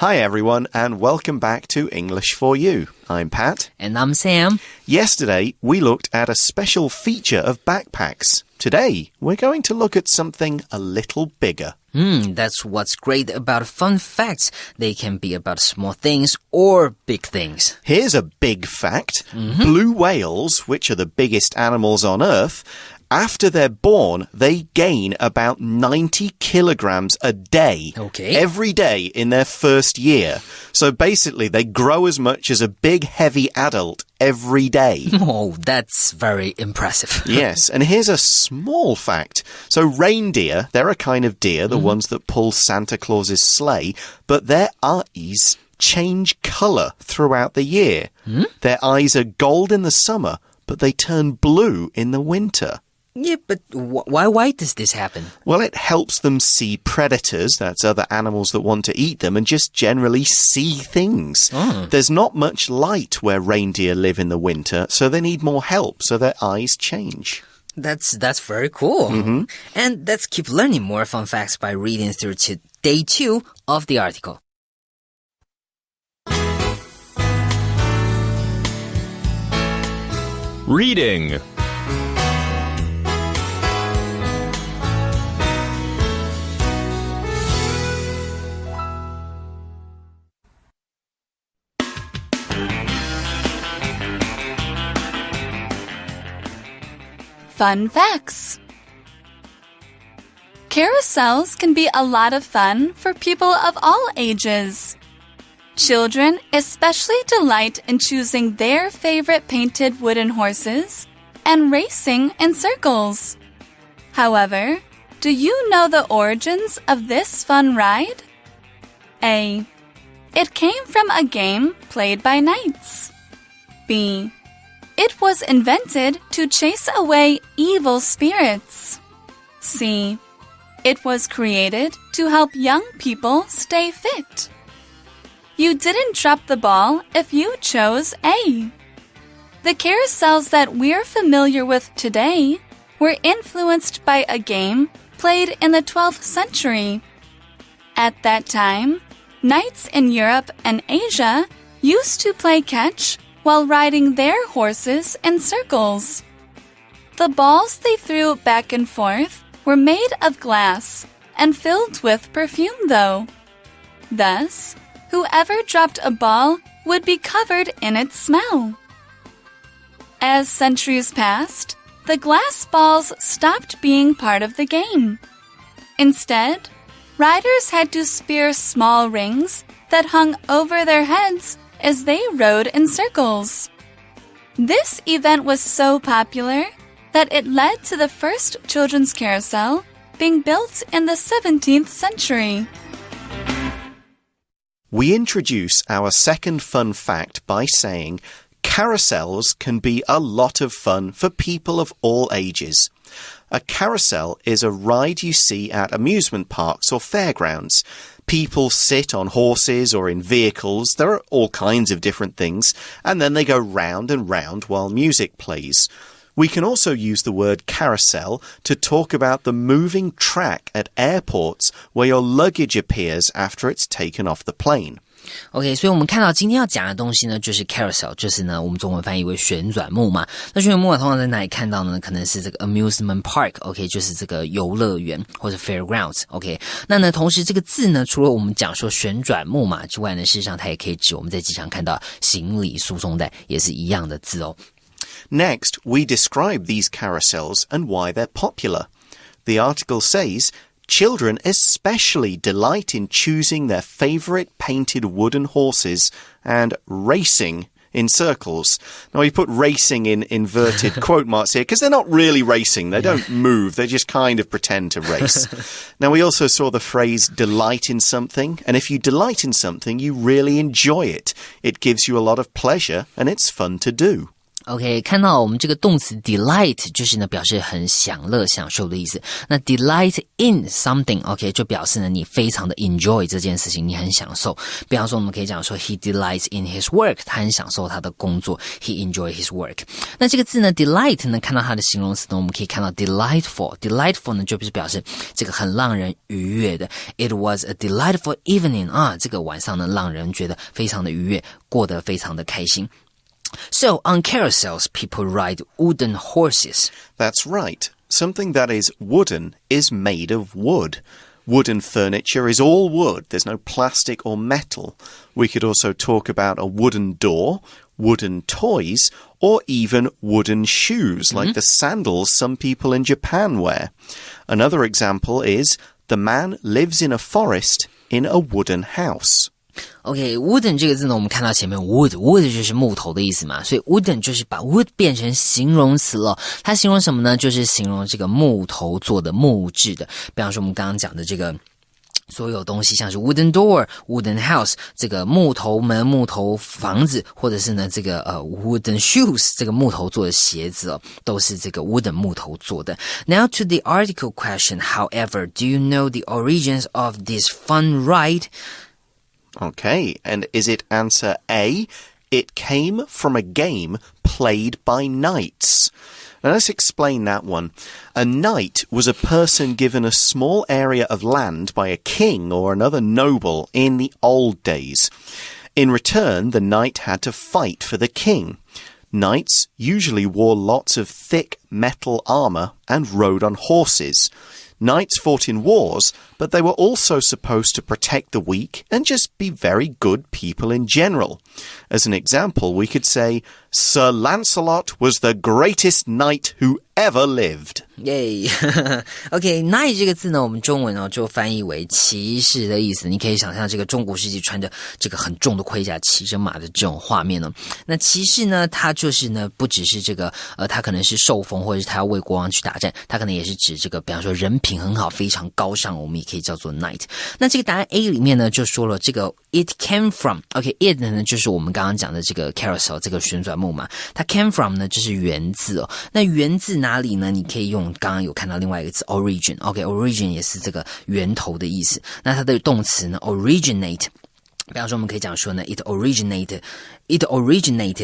Hi everyone and welcome back to English for You. I'm Pat. And I'm Sam. Yesterday we looked at a special feature of backpacks. Today we're going to look at something a little bigger. That's what's great about fun facts. They can be about small things or big things. Here's a big fact. Blue whales, which are the biggest animals on Earth, after they're born, they gain about 90 kilograms a day. Okay. Every day in their first year. So basically, they grow as much as a big, heavy adult every day. Oh, that's very impressive. Yes, and here's a small fact. So reindeer, they're a kind of deer, the ones that pull Santa Claus's sleigh, but their eyes change color throughout the year. Their eyes are gold in the summer, but they turn blue in the winter. Yeah, but why does this happen? Well, it helps them see predators, that's other animals that want to eat them, and just generally see things. There's not much light where reindeer live in the winter, so they need more help, so their eyes change. That's very cool. And let's keep learning more fun facts by reading through to day 2 of the article. Reading. Fun facts. Carousels can be a lot of fun for people of all ages. Children especially delight in choosing their favorite painted wooden horses and racing in circles. However, do you know the origins of this fun ride? A. It came from a game played by knights. B. It was invented to chase away evil spirits. C. It was created to help young people stay fit. You didn't drop the ball if you chose A. The carousels that we're familiar with today were influenced by a game played in the 12th century. At that time, knights in Europe and Asia used to play catch while riding their horses in circles. The balls they threw back and forth were made of glass and filled with perfume, though. Thus, whoever dropped a ball would be covered in its smell. As centuries passed, the glass balls stopped being part of the game. Instead, riders had to spear small rings that hung over their heads as they rode in circles. This event was so popular that it led to the first children's carousel being built in the 17th century. We introduce our second fun fact by saying carousels can be a lot of fun for people of all ages. A carousel is a ride you see at amusement parks or fairgrounds. People sit on horses or in vehicles. There are all kinds of different things, and then they go round and round while music plays. We can also use the word carousel to talk about the moving track at airports where your luggage appears after it's taken off the plane. OK, 所以我们看到今天要讲的东西呢，就是 carousel， 就是呢我们中文翻译为旋转木马。那旋转木马通常在哪里看到呢？可能是这个 amusement park，OK， 就是这个游乐园或者 fairgrounds，OK。那呢，同时这个字呢，除了我们讲说旋转木马之外呢，事实上它也可以指我们在机场看到行李输送带，也是一样的字哦。Next, we describe these carousels and why they're popular. The article says,Children especially delight in choosing their favorite painted wooden horses and racing in circles. Now, we put racing in inverted quote marks here because they're not really racing. They don't move. They just kind of pretend to race. Now, we also saw the phrase delight in something. And if you delight in something, you really enjoy it. It gives you a lot of pleasure and it's fun to do. OK， 看到我们这个动词 delight 就是呢表示很享乐、享受的意思。那 delight in something OK 就表示呢你非常的 enjoy 这件事情，你很享受。比方说我们可以讲说 he delights in his work， 他很享受他的工作 he enjoy his work。那这个字呢 delight 呢看到它的形容词呢我们可以看到 delightful 呢就是表示这个很让人愉悦的。It was a delightful evening 啊，这个晚上呢让人觉得非常的愉悦，过得非常的开心。So, on carousels, people ride wooden horses. That's right. Something that is wooden is made of wood. Wooden furniture is all wood. There's no plastic or metal. We could also talk about a wooden door, wooden toys, or even wooden shoes, like the sandals some people in Japan wear. Another example is the man lives in a forest in a wooden house.OK, wooden 这个字呢，我们看到前面 wood 就是木头的意思嘛，所以 wooden 就是把 wood 变成形容词了。它形容什么呢？就是形容这个木头做的、木质的。比方说我们刚刚讲的这个所有东西，像是 wooden door、wooden house 这个木头门、木头房子，或者是呢这个wooden shoes 这个木头做的鞋子哦，都是这个 wooden 木头做的。Now to the article question. However, do you know the origins of this fun ride?Okay, and is it answer A? It came from a game played by knights. Now let's explain that one. A knight was a person given a small area of land by a king or another noble in the old days. In return, the knight had to fight for the king. Knights usually wore lots of thick metal armor and rode on horses.Knights fought in wars, but they were also supposed to protect the weak and just be very good people in general. As an example, we could say, Sir Lancelot was the greatest knight who ever lived. Yay! OK, knight 这个字呢，我们中文就翻译为骑士的意思。你可以想象这个中古世纪穿着这个很重的盔甲，骑着马的这种画面呢。那骑士呢，他就是呢，不只是这个他可能是受封，或者是他要为国王去打战，他可能也是指这个，比方说人品很好，非常高尚，我们也可以叫做 knight。那这个答案 A 里面呢，就说了这个 it came from。OK, it 呢就是我们刚刚讲的这个 carousel 这个旋转木马，它 came from 呢就是源自哦。那源自哪里呢？你可以用刚刚有看到另外一个字 origin。OK, origin 也是这个源头的意思。那它的动词呢 originate。比方说我们可以讲说呢 it originated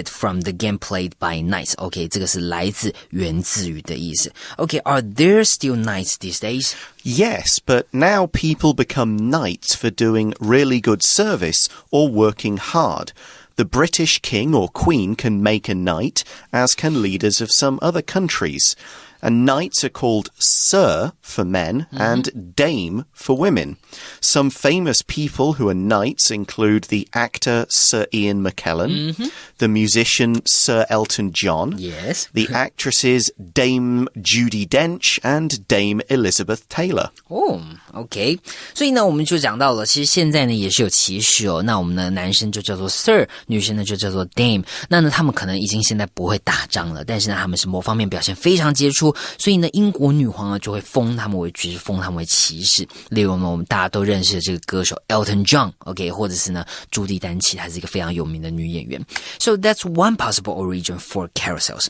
from the game played by knights. OK, 这个是来自源自于的意思。OK, are there still knights these days? Yes, but now people become knights for doing really good service or working hard.The British king or queen can make a knight, as can leaders of some other countries. And knights are called Sir for men and Dame for women. Some famous people who are knights include the actor Sir Ian McKellen, the musician Sir Elton John, yes. the actresses Dame Judi Dench and Dame Elizabeth Taylor. Oh, OK. 所以呢，我们就讲到了，其实现在呢也是有歧视哦。那我们呢，男生就叫做 Sir， 女生呢就叫做 Dame。那呢，他们可能已经现在不会打仗了，但是呢，他们是某方面表现非常杰出。所以呢，英国女皇呢就会封他们为爵士，封他们为骑士。例如呢，我们大家都认识的这个歌手 Elton John，OK， 或者是呢朱迪丹奇，她是一个非常有名的女演员。So that's one possible origin for carousels.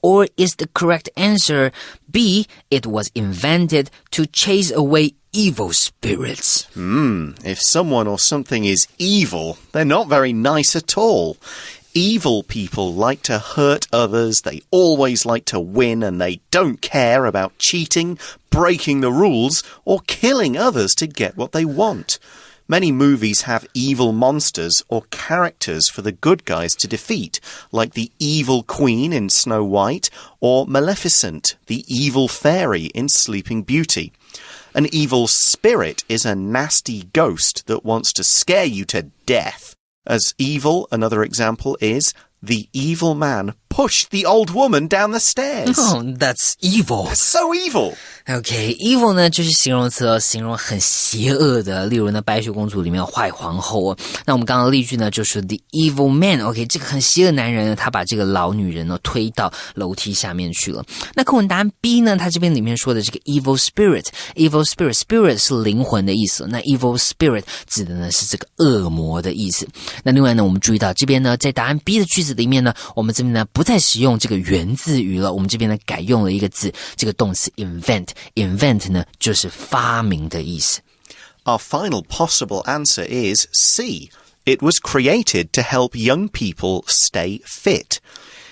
Or is the correct answer B? It was invented to chase away evil spirits. If someone or something is evil, they're not very nice at all.Evil people like to hurt others, they always like to win, and they don't care about cheating, breaking the rules, or killing others to get what they want. Many movies have evil monsters or characters for the good guys to defeat, like the evil queen in Snow White, or Maleficent, the evil fairy in Sleeping Beauty. An evil spirit is a nasty ghost that wants to scare you to death.As evil, another example is the evil man pushed the old woman down the stairs. Oh, that's evil. So evil. OK, evil 呢就是形容词哦，形容很邪恶的，例如呢白雪公主里面的坏皇后哦。那我们刚刚的例句呢就是 the evil man, OK, 这个很邪恶的男人呢，他把这个老女人呢推到楼梯下面去了。那课文答案 B 呢，它这边里面说的这个 evil spirit, spirit 是灵魂的意思，那 evil spirit 指的呢是这个恶魔的意思。那另外呢，我们注意到这边呢，在答案 B 的句子里面呢，我们这边呢不再使用这个源自于了，我们这边呢改用了一个字，这个动词 invent 呢就是发明的意思。Our final possible answer is C. It was created to help young people stay fit.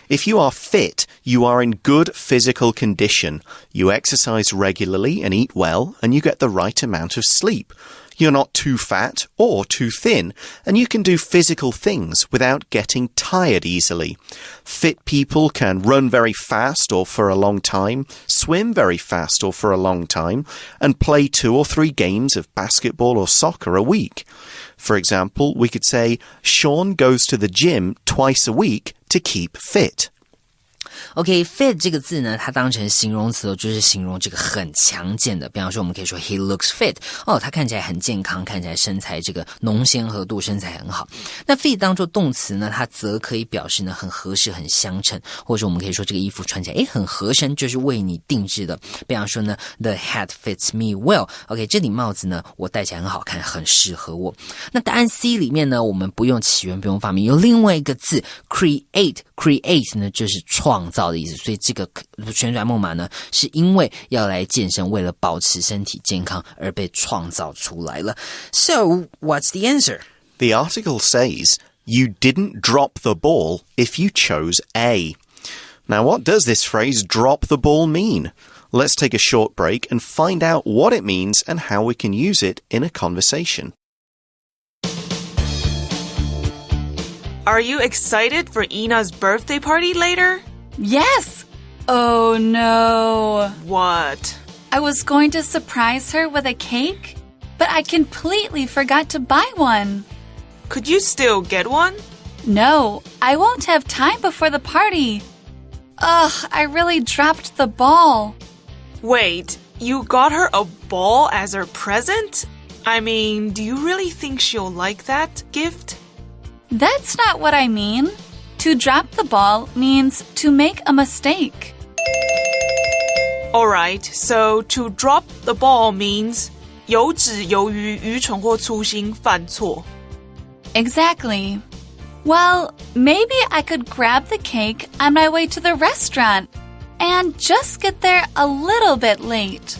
If you are fit, you are in good physical condition. You exercise regularly and eat well, and you get the right amount of sleep.You're not too fat or too thin, and you can do physical things without getting tired easily. Fit people can run very fast or for a long time, swim very fast or for a long time, and play 2 or 3 games of basketball or soccer a week. For example, we could say, Sean goes to the gym twice a week to keep fit.OK, fit 这个字呢，它当成形容词就是形容这个很强健的。比方说，我们可以说 he looks fit， 他看起来很健康，看起来身材这个浓鲜合度，身材很好。那 fit 当作动词呢，它则可以表示呢很合适、很相称，或者我们可以说这个衣服穿起来很合身，就是为你定制的。比方说呢 ，the hat fits me well。OK， 这顶帽子呢，我戴起来很好看，很适合我。那答案 C 里面呢，我们不用起源，不用发明，有另外一个字 create 呢就是创造的意思，所以这个旋转木马呢是因为要来健身，为了保持身体健康而被创造出来了。So, what's the answer? The article says, you didn't drop the ball if you chose A. Now, what does this phrase drop the ball mean? Let's take a short break and find out what it means and how we can use it in a conversation. Are you excited for Ina's birthday party later? Yes! Oh no. What? I was going to surprise her with a cake, but I completely forgot to buy one. Could you still get one? No, I won't have time before the party. Ugh, I really dropped the ball. Wait, you got her a ball as her present? I mean, do you really think she'll like that gift?That's not what I mean. To drop the ball means to make a mistake. Alright, so to drop the ball means 有指由于愚蠢或粗心犯错。Exactly. Well, maybe I could grab the cake on my way to the restaurant and just get there a little bit late.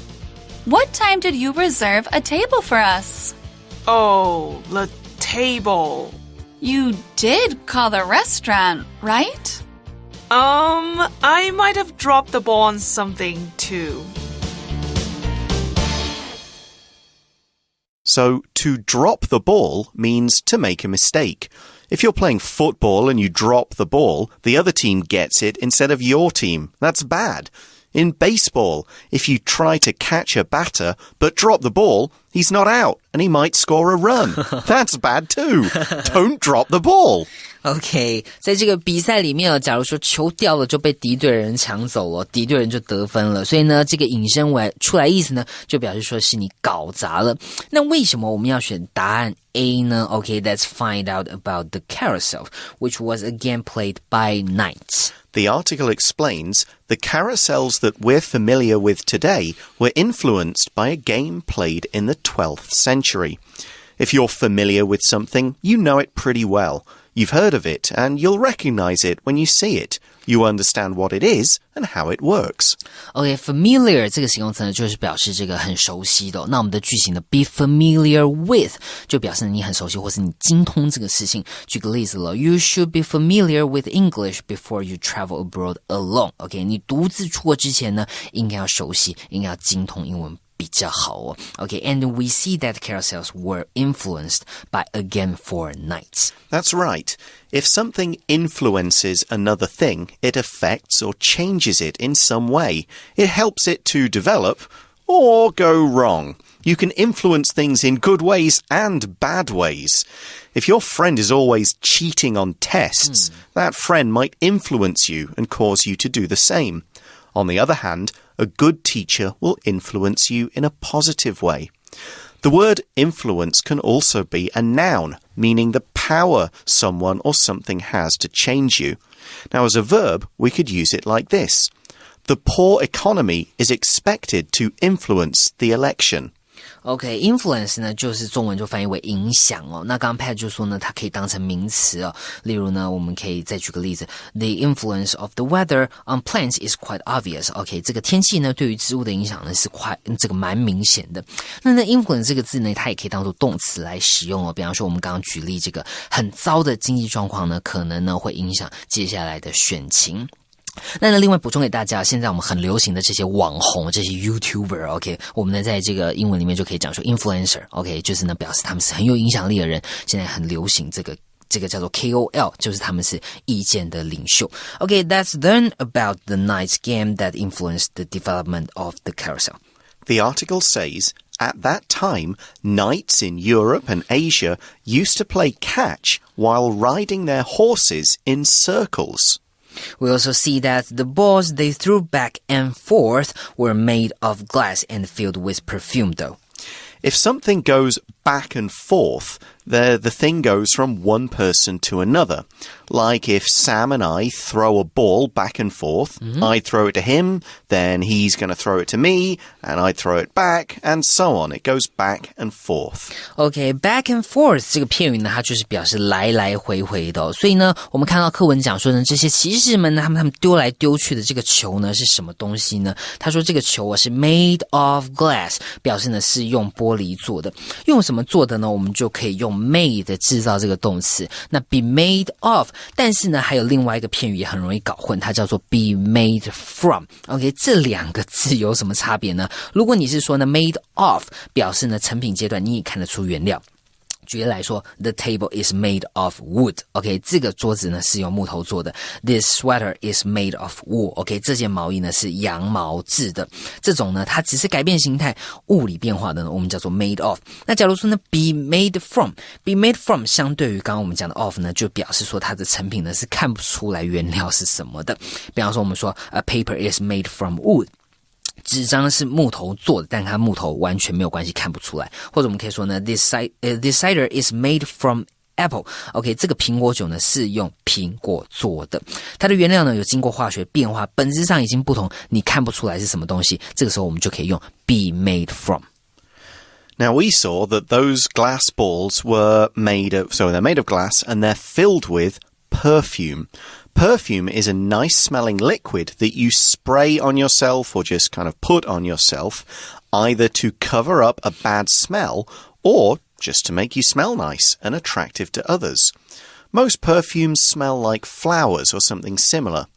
What time did you reserve a table for us? Oh, the table.You did call the restaurant, right? I might have dropped the ball on something too. So, to drop the ball means to make a mistake. If you're playing football and you drop the ball, the other team gets it instead of your team. That's bad.In baseball, if you try to catch a batter but drop the ball, he's not out and he might score a run. That's bad too. Don't drop the ball. OK, 在这个比赛里面假如说球掉了就被敌对人抢走了，敌对人就得分了，所以呢这个引申出来意思呢就表示说是你搞砸了。那为什么我们要选答案 A 呢？ OK, let's find out about the carousel, which was again played by knights.The article explains the carousels that we're familiar with today were influenced by a game played in the 12th century. If you're familiar with something, you know it pretty well. You've heard of it, and you'll recognize it when you see it. You understand what it is and how it works. OK, familiar 这个形容词呢，就是表示这个很熟悉的。那我们的句型呢 ，be familiar with 就表示你很熟悉，或是你精通这个事情。举个例子了 ，You should be familiar with English before you travel abroad alone. OK, 你独自出国之前呢，应该要熟悉，应该要精通英文。比较好哦。Okay, and we see that carousels were influenced by, again, 4 knights. That's right. If something influences another thing, it affects or changes it in some way. It helps it to develop or go wrong. You can influence things in good ways and bad ways. If your friend is always cheating on tests, that friend might influence you and cause you to do the same. On the other hand, a good teacher will influence you in a positive way. The word influence can also be a noun, meaning the power someone or something has to change you. Now, as a verb, we could use it like this. The poor economy is expected to influence the election. OK, influence 呢，就是中文就翻译为影响哦。那刚刚 Pat 就说呢，它可以当成名词哦。例如呢，我们可以再举个例子 ，The influence of the weather on plants is quite obvious. OK， 这个天气呢，对于植物的影响呢是蛮明显的。那 influence 这个字呢，它也可以当做动词来使用哦。比方说，我们刚刚举例这个很糟的经济状况呢，可能呢会影响接下来的选情。那另外补充给大家，现在我们很流行的这些网红，这些 YouTuber，OK， 我们呢在这个英文里面就可以讲说 influencer，OK， 就是呢表示他们是很有影响力的人，现在很流行这个叫做 KOL， 就是他们是意见的领袖。Okay, that's then about the night's game that influenced the development of the carousel. The article says, at that time, knights in Europe and Asia used to play catch while riding their horses in circles.We also see that the balls they threw back and forth were made of glass and filled with perfume, though. If something goes back and forth, the thing goes from one person to another. Like if Sam and I throw a ball back and forth, I throw it to him, then he's going to throw it to me, and I throw it back, and so on. It goes back and forth. Okay, back and forth 这个片语呢，它就是表示来来回回的哦。所以呢，我们看到课文讲说呢，这些骑士们呢，他们丢来丢去的这个球呢，是什么东西呢？他说这个球啊是 made of glass， 表示呢是用玻璃做的。用什么做的呢？我们就可以用 made 制造这个动词。那 be made of， 但是呢，还有另外一个片语也很容易搞混，它叫做 be made from。OK， 这两个字有什么差别呢？如果你是说呢 made of， 表示呢成品阶段你也看得出原料。举例来说 ，The table is made of wood. OK， 这个桌子呢是用木头做的。This sweater is made of wool. OK， 这件毛衣呢是羊毛制的。这种呢，它只是改变形态、物理变化的呢，我们叫做 made of。那假如说呢 be made from 相对于刚刚我们讲的 of 呢，就表示说它的成品呢是看不出来原料是什么的。比方说我们说 A paper is made from wood。纸张是木头做的，但它木头完全没有关系，看不出来。或者我们可以说呢 this cider is made from apple. OK， 这个苹果酒呢是用苹果做的，它的原料呢有经过化学变化，本质上已经不同，你看不出来是什么东西。这个时候我们就可以用 be made from. Now, we saw that those glass balls were made of glass and they're filled with perfume.Perfume is a nice-smelling liquid that you spray on yourself or just kind of put on yourself, either to cover up a bad smell or just to make you smell nice and attractive to others. Most perfumes smell like flowers or something similar.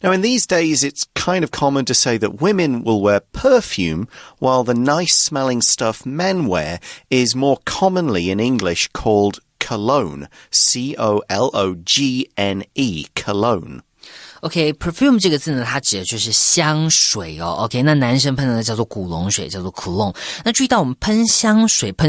Now, in these days, it's kind of common to say that women will wear perfume, while the nice-smelling stuff men wear is more commonly in English called cologne, C-O-L-O-G-N-E, cologne.OK, perfume 这个字呢，它指的就是香水哦。OK， 那男生喷的呢叫做古龙水，叫做 cologne。那注意到我们喷香水不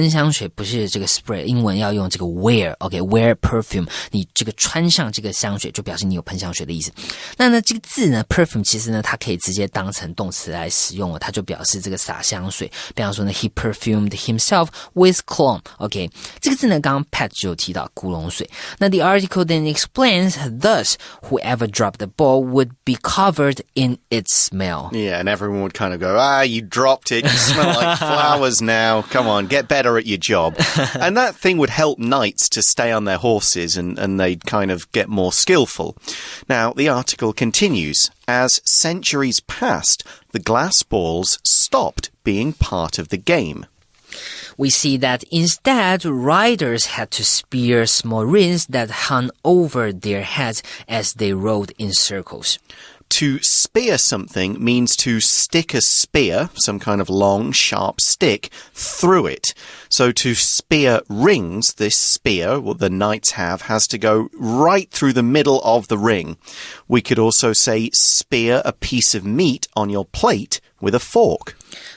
是这个 spray， 英文要用这个 wear。OK，wear perfume， 你这个穿上这个香水，就表示你有喷香水的意思。那呢，这个字呢 perfume 其实呢，它可以直接当成动词来使用哦，它就表示这个洒香水。比方说呢 ，he perfumed himself with cologne。OK， 这个字呢，刚刚 Pat 就有提到古龙水。那 the article then explains thus whoever dropped the ball would be covered in its smell. Yeah, and everyone would kind of go, you dropped it, you smell like flowers now, come on, get better at your job. And that thing would help knights to stay on their horses and they'd kind of get more skillful. Now, the article continues, as centuries passed, the glass balls stopped being part of the game.We see that instead, riders had to spear small rings that hung over their heads as they rode in circles. To spear something means to stick a spear, some kind of long, sharp stick, through it. So to spear rings, this spear, what the knights have, has to go right through the middle of the ring. We could also say spear a piece of meat on your plate with a fork.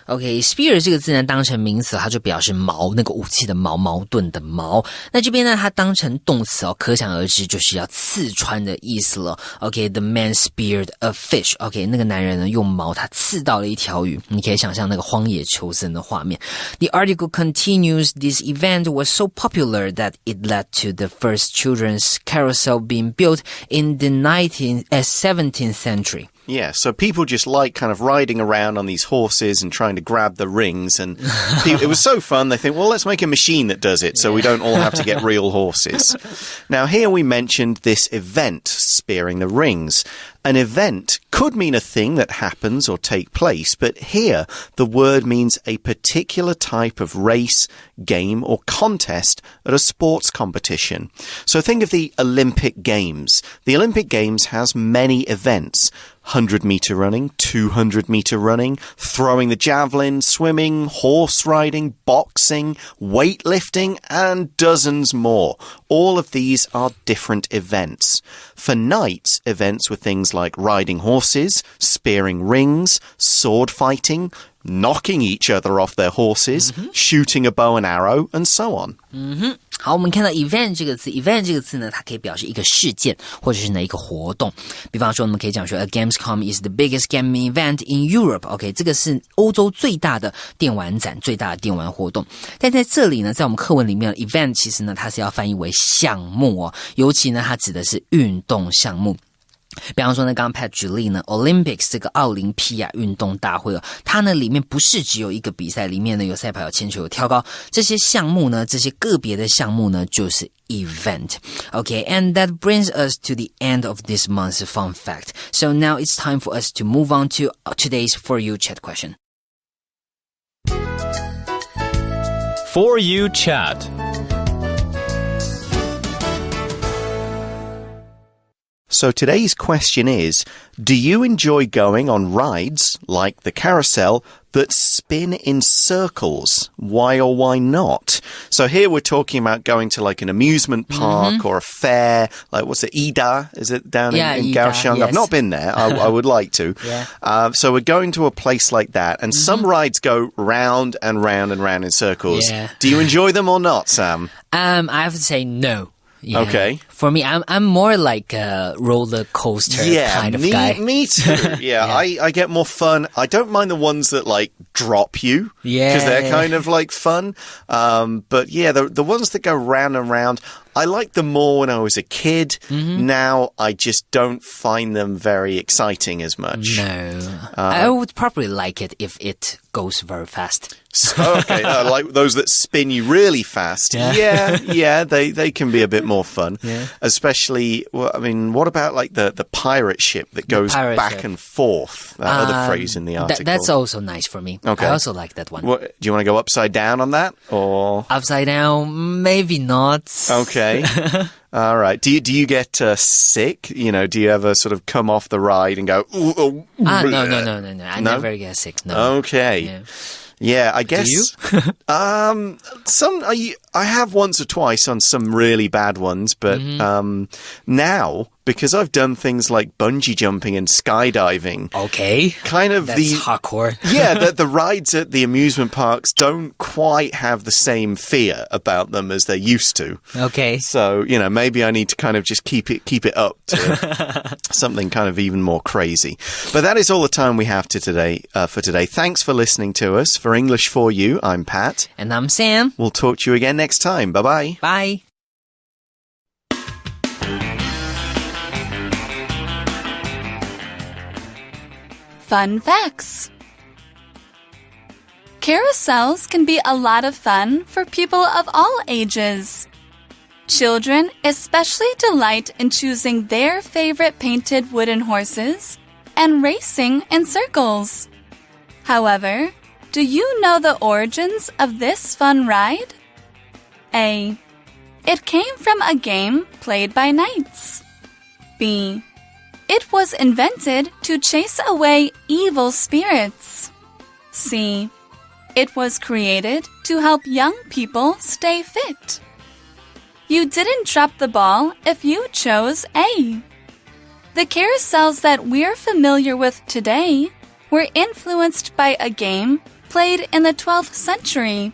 OK, spear 这个字呢，当成名词，它就表示矛，那个武器的矛，矛盾的矛。那这边呢，它当成动词哦，可想而知就是要刺穿的意思了。OK, the man speared a fish. OK, 那个男人呢，用矛他刺到了一条鱼。你可以想象那个荒野求生的画面。The article continues, this event was so popular that it led to the first children's carousel being built in the 17th century. Yeah, so people just like kind of riding around on these horses and trying to grab the rings. And it was so fun, they think, well, let's make a machine that does it so we don't all have to get real horses. Now, here we mentioned this event, spearing the rings. An event could mean a thing that happens or take place, but here the word means a particular type of race, game, or contest at a sports competition. So think of the Olympic Games. The Olympic Games has many events. 100-meter running, 200-meter running, throwing the javelin, swimming, horse riding, boxing, weightlifting, and dozens more. All of these are different events. For knights, events were things like riding horses, spearing rings, sword fighting, knocking each other off their horses, shooting a bow and arrow, and so on. 好，我们看到 event 这个词 event 这个词呢，它可以表示一个事件或者是呢一个活动。比方说我们可以讲说 A Gamescom is the biggest gaming event in Europe. OK, 这个是欧洲最大的电玩展，最大的电玩活动。但在这里呢，在我们课文里面 event 其实呢它是要翻译为项目哦，尤其呢它指的是运动项目。比方说呢，刚刚 Pat 举例呢 Olympics 这个奥林匹亚运动大会哦，它呢里面不是只有一个比赛，里面呢有赛跑、有铅球、有跳高，这些项目呢，这些个别的项目呢就是 event. Okay, and that brings us to the end of this month's fun fact. So now it's time for us to move on to today's For You Chat question. For You Chat. So today's question is, do you enjoy going on rides like the carousel that spin in circles? Why or why not? So here we're talking about going to like an amusement park or a fair, like what's it, Ida? Is it down in Kaohsiung? Yes. I've not been there. I would like to. So we're going to a place like that, and some rides go round and round and round in circles. Yeah. Do you enjoy them or not, Sam? I have to say no. Yeah. Okay. For me, I'm more like a roller coaster kind of guy. Me too. Yeah, I get more fun. I don't mind the ones that like drop you. Yeah. Because they're kind of like fun. But yeah, the ones that go round and round, I liked them more when I was a kid. Now I just don't find them very exciting as much. No. I would probably like it if it goes very fast. Okay, like those that spin you really fast. Yeah, they can be a bit more fun. Yeah. Especially, well, I mean, what about like the pirate ship that goes back and forth? That other phrase in the article. That's also nice for me. Okay. I also like that one. Do you want to go upside down on that, or upside down? Maybe not. Okay. All right. Do you get sick? You know, do you ever sort of come off the ride and go? No. I never get sick. No. Okay. Yeah, I guess. Do you? I have once or twice on some really bad ones, but now, because I've done things like bungee jumping and skydiving. Okay. Kind of That's hardcore. Yeah, the rides at the amusement parks don't quite have the same fear about them as they used to. Okay. So, you know, maybe I need to kind of just keep it up to something kind of even more crazy. But that is all the time we have for today. Thanks for listening to us. For English for You, I'm Pat. And I'm Sam. We'll talk to you again next time. Bye-bye. Bye. Fun facts. Carousels can be a lot of fun for people of all ages. Children especially delight in choosing their favorite painted wooden horses and racing in circles. However, do you know the origins of this fun ride? A. It came from a game played by knights. B. It was invented to chase away evil spirits. C. It was created to help young people stay fit. You didn't drop the ball if you chose A. The carousels that we're familiar with today were influenced by a game played in the 12th century.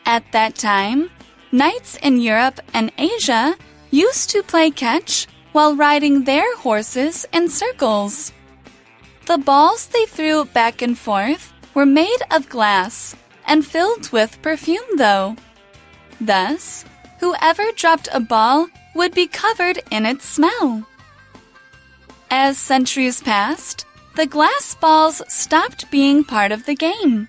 At that time, knights in Europe and Asia used to play catch while riding their horses in circles. The balls they threw back and forth were made of glass and filled with perfume, though. Thus, whoever dropped a ball would be covered in its smell. As centuries passed, the glass balls stopped being part of the game.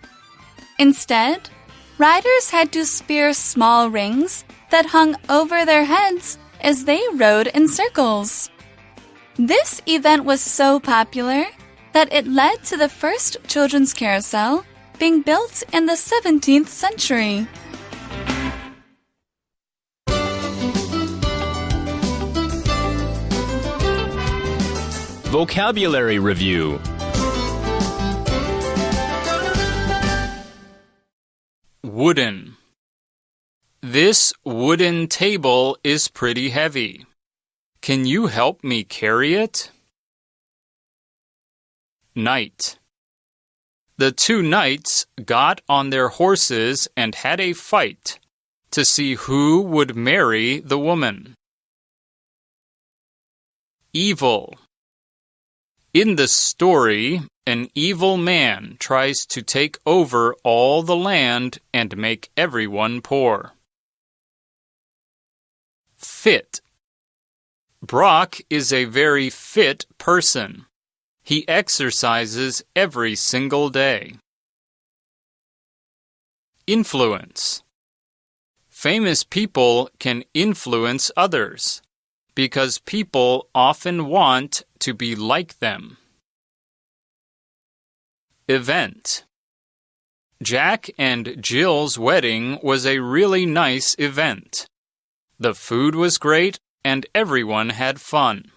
Instead, riders had to spear small rings that hung over their heads as they rode in circles. This event was so popular that it led to the first children's carousel being built in the 17th century. Vocabulary Review. Wooden. This wooden table is pretty heavy. Can you help me carry it? Knight. The two knights got on their horses and had a fight to see who would marry the woman. Evil. In the story, an evil man tries to take over all the land and make everyone poor. Fit. Brock is a very fit person. He exercises every single day. Influence. Famous people can influence others because people often want to be like them. Event. Jack and Jill's wedding was a really nice event. The food was great and everyone had fun.